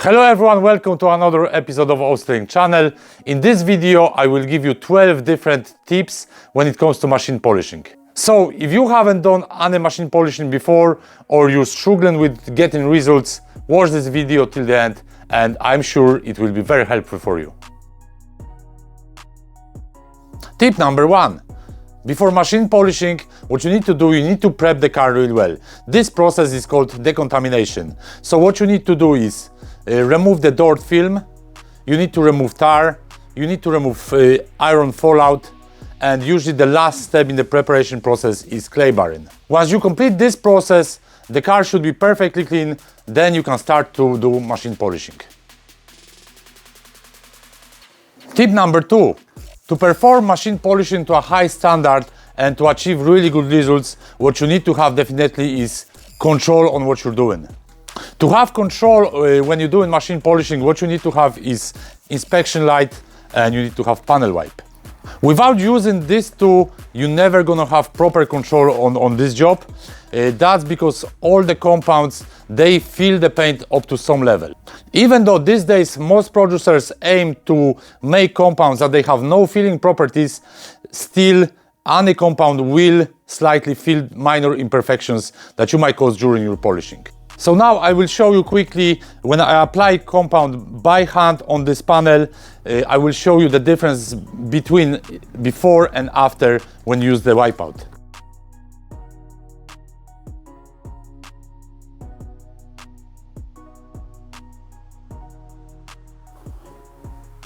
Hello everyone, welcome to another episode of Austering channel. In this video I will give you 12 different tips when it comes to machine polishing. So if you haven't done any machine polishing before or you're struggling with getting results, watch this video till the end and I'm sure it will be very helpful for you. Tip number 1. Before machine polishing, what you need to do, you need to prep the car really well. This process is called decontamination. So what you need to do is remove the dirt film, you need to remove tar, you need to remove iron fallout, and usually the last step in the preparation process is clay barring. Once you complete this process, the car should be perfectly clean, then you can start to do machine polishing. Tip number 2. To perform machine polishing to a high standard and to achieve really good results, what you need to have definitely is control on what you're doing. To have control when you're doing machine polishing, what you need to have is inspection light and you need to have panel wipe. Without using these two, you're never gonna have proper control on this job. That's because all the compounds, they fill the paint up to some level. Even though these days most producers aim to make compounds that they have no filling properties, still any compound will slightly fill minor imperfections that you might cause during your polishing. So now I will show you quickly when I apply compound by hand on this panel. I will show you the difference between before and after when you use the wipeout.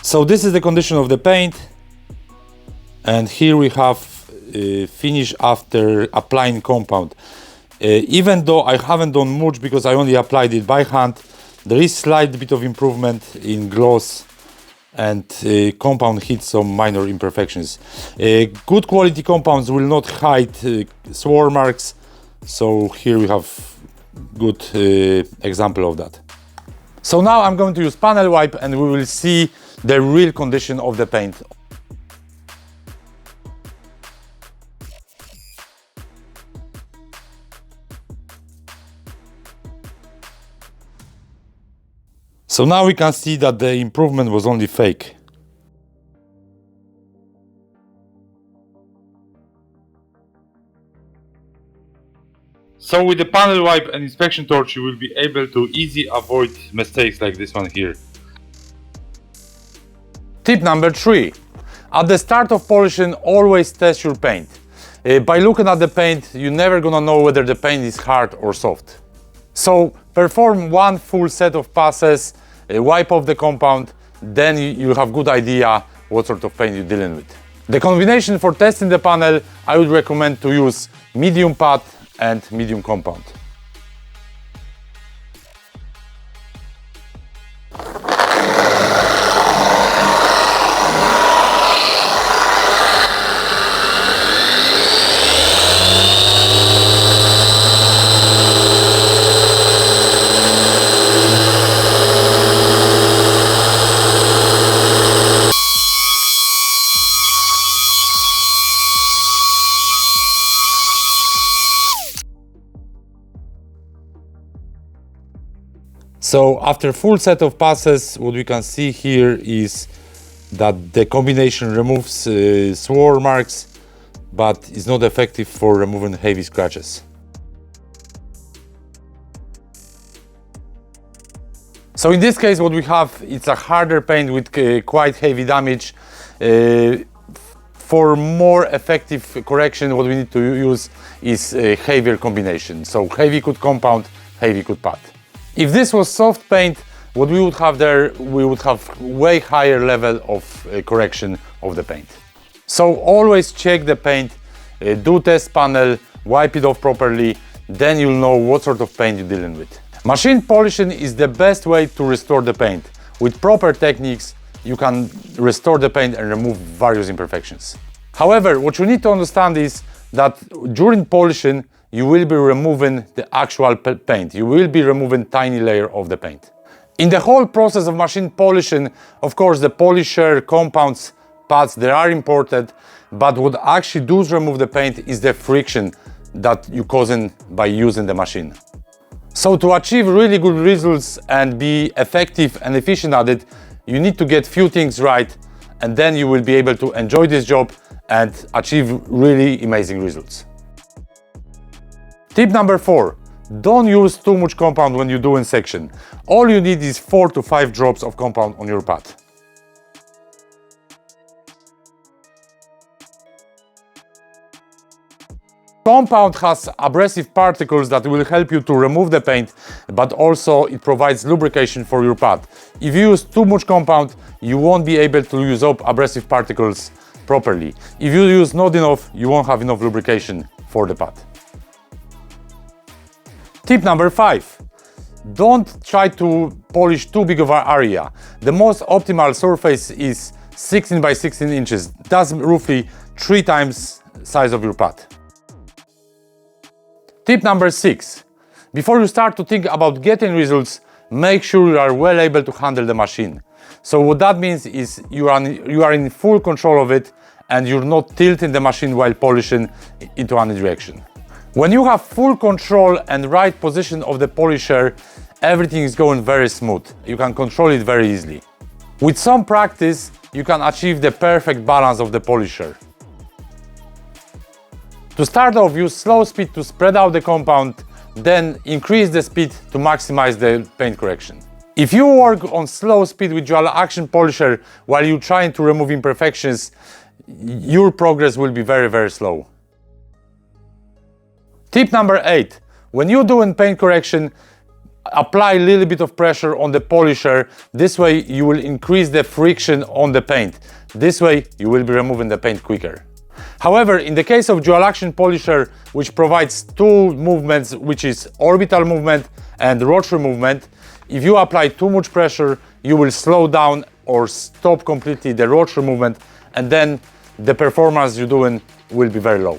So this is the condition of the paint, and here we have finish after applying compound. Even though I haven't done much because I only applied it by hand, there is slight bit of improvement in gloss and compound hits some minor imperfections. Good quality compounds will not hide swirl marks, so here we have good example of that. So now I'm going to use panel wipe and we will see the real condition of the paint. So now we can see that the improvement was only fake. So with the panel wipe and inspection torch, you will be able to easily avoid mistakes like this one here. Tip number 3. At the start of polishing, always test your paint. By looking at the paint, you're never gonna know whether the paint is hard or soft. So perform one full set of passes, wipe off the compound, then you have good idea what sort of paint you're dealing with. The combination for testing the panel, I would recommend to use medium pad and medium compound. So after full set of passes, what we can see here is that the combination removes swirl marks, but is not effective for removing heavy scratches. So in this case, what we have, it's a harder paint with quite heavy damage. For more effective correction, what we need to use is a heavier combination. So heavy coat compound, heavy coat pad. If this was soft paint, what we would have there, we would have way higher level of correction of the paint. So always check the paint, do test panel, wipe it off properly, then you'll know what sort of paint you're dealing with. Machine polishing is the best way to restore the paint. With proper techniques, you can restore the paint and remove various imperfections. However, what you need to understand is that during polishing, you will be removing the actual paint. You will be removing tiny layer of the paint. In the whole process of machine polishing, of course, the polisher, compounds, pads, they are important, but what actually does remove the paint is the friction that you're causing by using the machine. So to achieve really good results and be effective and efficient at it, you need to get few things right, and then you will be able to enjoy this job and achieve really amazing results. Tip number 4. Don't use too much compound when you do in section. All you need is 4 to 5 drops of compound on your pad. Compound has abrasive particles that will help you to remove the paint, but also it provides lubrication for your pad. If you use too much compound, you won't be able to use up abrasive particles properly. If you use not enough, you won't have enough lubrication for the pad. Tip number 5. Don't try to polish too big of an area. The most optimal surface is 16 by 16 inches. That's roughly 3 times size of your pad. Tip number 6. Before you start to think about getting results, make sure you are well able to handle the machine. So what that means is you are in full control of it and you're not tilting the machine while polishing into any direction. When you have full control and right position of the polisher, everything is going very smooth. You can control it very easily. With some practice, you can achieve the perfect balance of the polisher. To start off, use slow speed to spread out the compound, then increase the speed to maximize the paint correction. If you work on slow speed with dual action polisher while you're trying to remove imperfections, your progress will be very, very slow. Tip number 8. When you're doing paint correction, apply a little bit of pressure on the polisher. This way you will increase the friction on the paint. This way you will be removing the paint quicker. However, in the case of dual action polisher, which provides two movements, which is orbital movement and rotary movement, if you apply too much pressure, you will slow down or stop completely the rotary movement, and then the performance you're doing will be very low.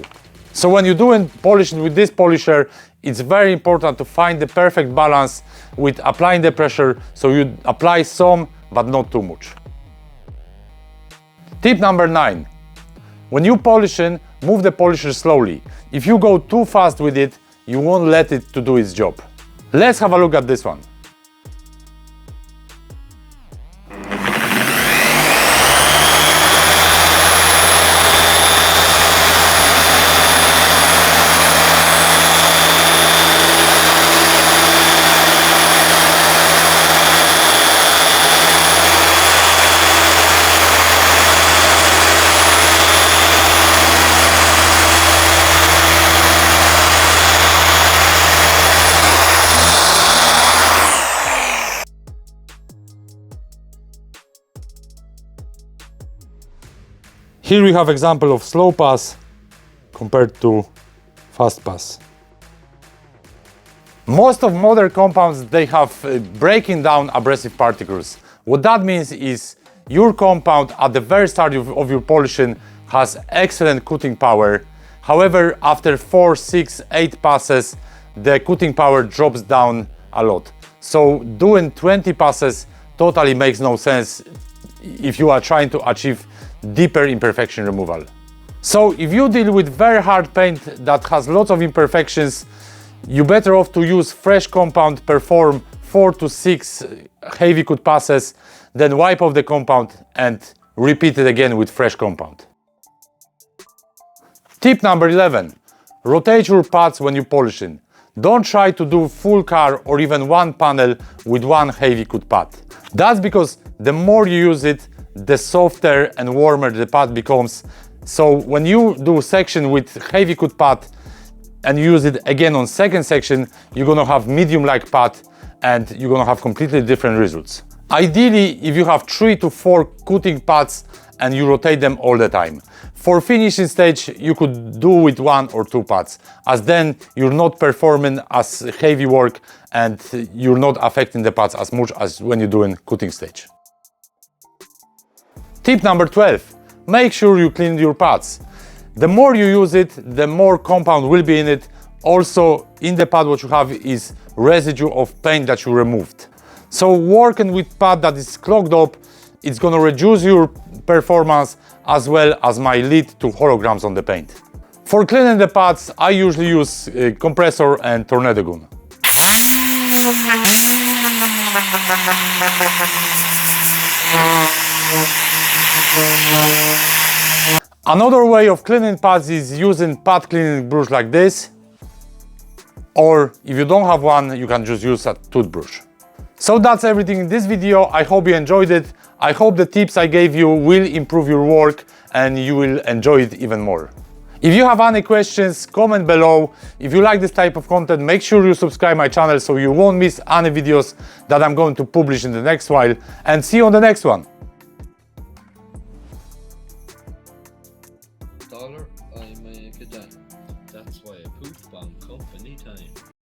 So when you're doing polishing with this polisher, it's very important to find the perfect balance with applying the pressure, so you apply some but not too much. Tip number 9. When you're polishing, move the polisher slowly. If you go too fast with it, you won't let it to do its job. Let's have a look at this one. Here we have example of slow pass compared to fast pass. Most of modern compounds, they have breaking down abrasive particles. What that means is your compound at the very start of your polishing has excellent cutting power. However, after 4, 6, 8 passes, the cutting power drops down a lot. So doing 20 passes totally makes no sense if you are trying to achieve deeper imperfection removal. So if you deal with very hard paint that has lots of imperfections, you're better off to use fresh compound, perform 4 to 6 heavy cut passes, then wipe off the compound and repeat it again with fresh compound. Tip number 11. Rotate your pads when you're polishing. Don't try to do full car or even one panel with one heavy cut pad. That's because the more you use it, the softer and warmer the pad becomes. So when you do section with heavy cut pad and use it again on second section, you're gonna have medium-like pad and you're gonna have completely different results. Ideally, if you have 3 to 4 cutting pads and you rotate them all the time. For finishing stage, you could do with 1 or 2 pads, as then you're not performing as heavy work and you're not affecting the pads as much as when you're doing cutting stage. Tip number 12. Make sure you clean your pads. The more you use it, the more compound will be in it. Also, in the pad what you have is residue of paint that you removed. So working with pad that is clogged up, it's gonna reduce your performance as well as might lead to holograms on the paint. For cleaning the pads, I usually use compressor and tornado gun. Another way of cleaning pads is using pad cleaning brush like this, or if you don't have one, you can just use a toothbrush. So that's everything in this video. I hope you enjoyed it. I hope the tips I gave you will improve your work and you will enjoy it even more. If you have any questions, comment below. If you like this type of content, make sure you subscribe my channel so you won't miss any videos that I'm going to publish in the next while, and see you on the next one.